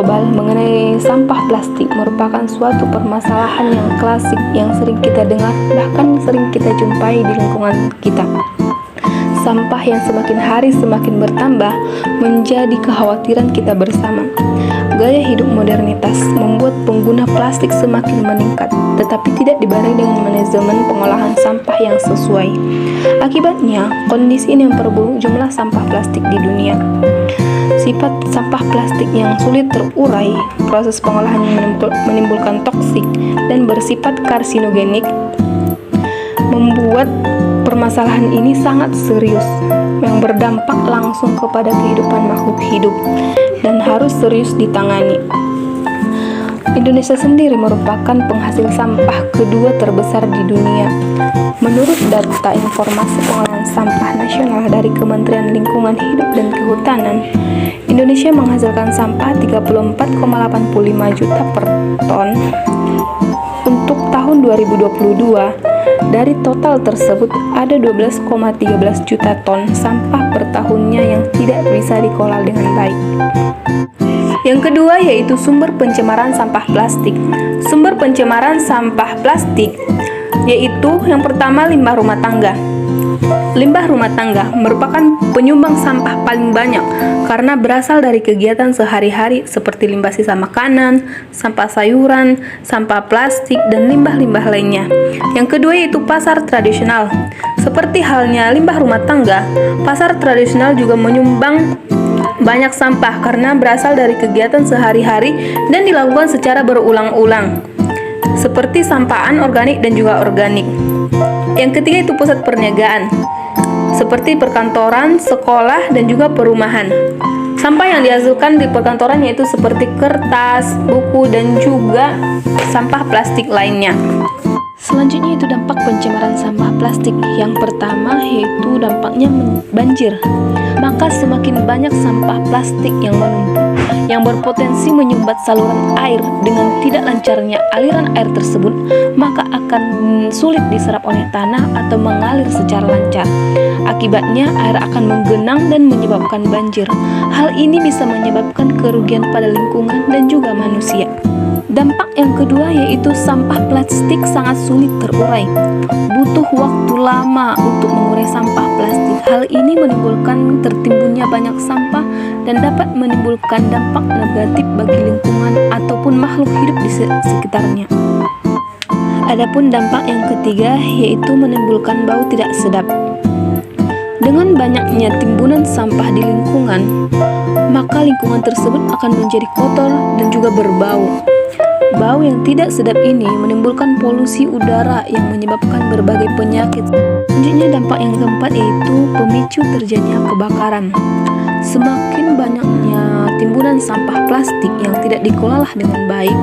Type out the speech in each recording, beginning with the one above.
global mengenai sampah plastik merupakan suatu permasalahan yang klasik yang sering kita dengar, bahkan sering kita jumpai di lingkungan kita. Sampah yang semakin hari semakin bertambah menjadi kekhawatiran kita bersama. Gaya hidup modernitas membuat pengguna plastik semakin meningkat, tetapi tidak dibarengi dengan manajemen pengolahan sampah yang sesuai. Akibatnya, kondisi ini memperburuk jumlah sampah plastik di dunia. Sifat sampah plastik yang sulit terurai, proses pengolahan yang menimbulkan toksik dan bersifat karsinogenik, membuat permasalahan ini sangat serius yang berdampak langsung kepada kehidupan makhluk hidup dan harus serius ditangani. Indonesia sendiri merupakan penghasil sampah kedua terbesar di dunia. Menurut data informasi pengolahan sampah nasional dari Kementerian Lingkungan Hidup dan Kehutanan, Indonesia menghasilkan sampah 34,85 juta per ton untuk tahun 2022. Dari total tersebut, ada 12,13 juta ton sampah per tahunnya yang tidak bisa dikelola dengan baik. Yang kedua yaitu sumber pencemaran sampah plastik. Sumber pencemaran sampah plastik yaitu yang pertama limbah rumah tangga. Limbah rumah tangga merupakan penyumbang sampah paling banyak karena berasal dari kegiatan sehari-hari seperti limbah sisa makanan, sampah sayuran, sampah plastik, dan limbah-limbah lainnya. Yang kedua yaitu pasar tradisional. Seperti halnya limbah rumah tangga, pasar tradisional juga menyumbang banyak sampah karena berasal dari kegiatan sehari-hari dan dilakukan secara berulang-ulang, seperti sampah anorganik dan juga organik. Yang ketiga itu pusat perniagaan, seperti perkantoran, sekolah, dan juga perumahan. Sampah yang dihasilkan di perkantoran yaitu seperti kertas, buku, dan juga sampah plastik lainnya. Selanjutnya itu dampak pencemaran sampah plastik. Yang pertama yaitu dampaknya banjir. Maka semakin banyak sampah plastik yang menumpuk, yang berpotensi menyumbat saluran air. Dengan tidak lancarnya aliran air tersebut, maka akan sulit diserap oleh tanah atau mengalir secara lancar. Akibatnya air akan menggenang dan menyebabkan banjir. Hal ini bisa menyebabkan kerugian pada lingkungan dan juga manusia. Dampak yang kedua yaitu sampah plastik sangat sulit terurai. Butuh waktu lama untuk mengurai sampah plastik. Hal ini menimbulkan tertimbunnya banyak sampah dan dapat menimbulkan dampak negatif bagi lingkungan ataupun makhluk hidup di sekitarnya. Adapun dampak yang ketiga yaitu menimbulkan bau tidak sedap. Dengan banyaknya timbunan sampah di lingkungan, maka lingkungan tersebut akan menjadi kotor dan juga berbau. Bau yang tidak sedap ini menimbulkan polusi udara yang menyebabkan berbagai penyakit. Selanjutnya dampak yang keempat yaitu pemicu terjadinya kebakaran. Semakin banyaknya timbunan sampah plastik yang tidak dikelola dengan baik,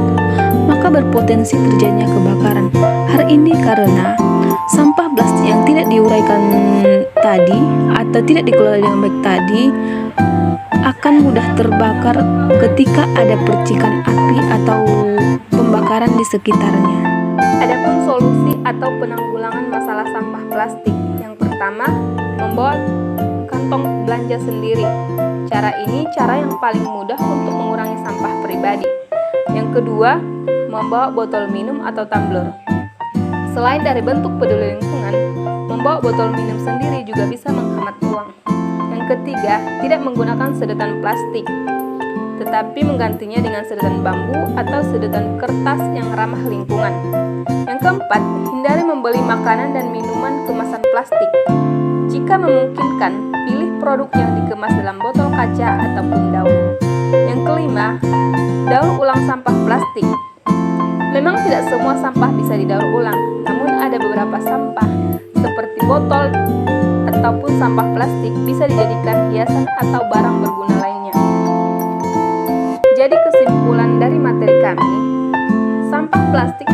maka berpotensi terjadinya kebakaran. Hal ini karena sampah plastik yang tidak diuraikan tadi atau tidak dikelola dengan baik tadi akan mudah terbakar ketika ada percikan api atau pembakaran di sekitarnya. Adapun solusi atau penanggulangan masalah sampah plastik, yang pertama, membawa kantong belanja sendiri. Cara ini cara yang paling mudah untuk mengurangi sampah pribadi. Yang kedua, membawa botol minum atau tumbler. Selain dari bentuk peduli lingkungan, membawa botol minum sendiri juga bisa menghemat uang. Yang ketiga, tidak menggunakan sedotan plastik, tetapi menggantinya dengan sedotan bambu atau sedotan kertas yang ramah lingkungan. Yang keempat, hindari membeli makanan dan minuman kemasan plastik. Jika memungkinkan, pilih produk yang dikemas dalam botol kaca ataupun daun. Yang kelima, daur ulang sampah plastik. Memang tidak semua sampah bisa didaur ulang, namun ada beberapa sampah seperti botol ataupun sampah plastik bisa dijadikan hiasan atau barang berguna lainnya. Jadi kesimpulan dari materi kami, sampah plastik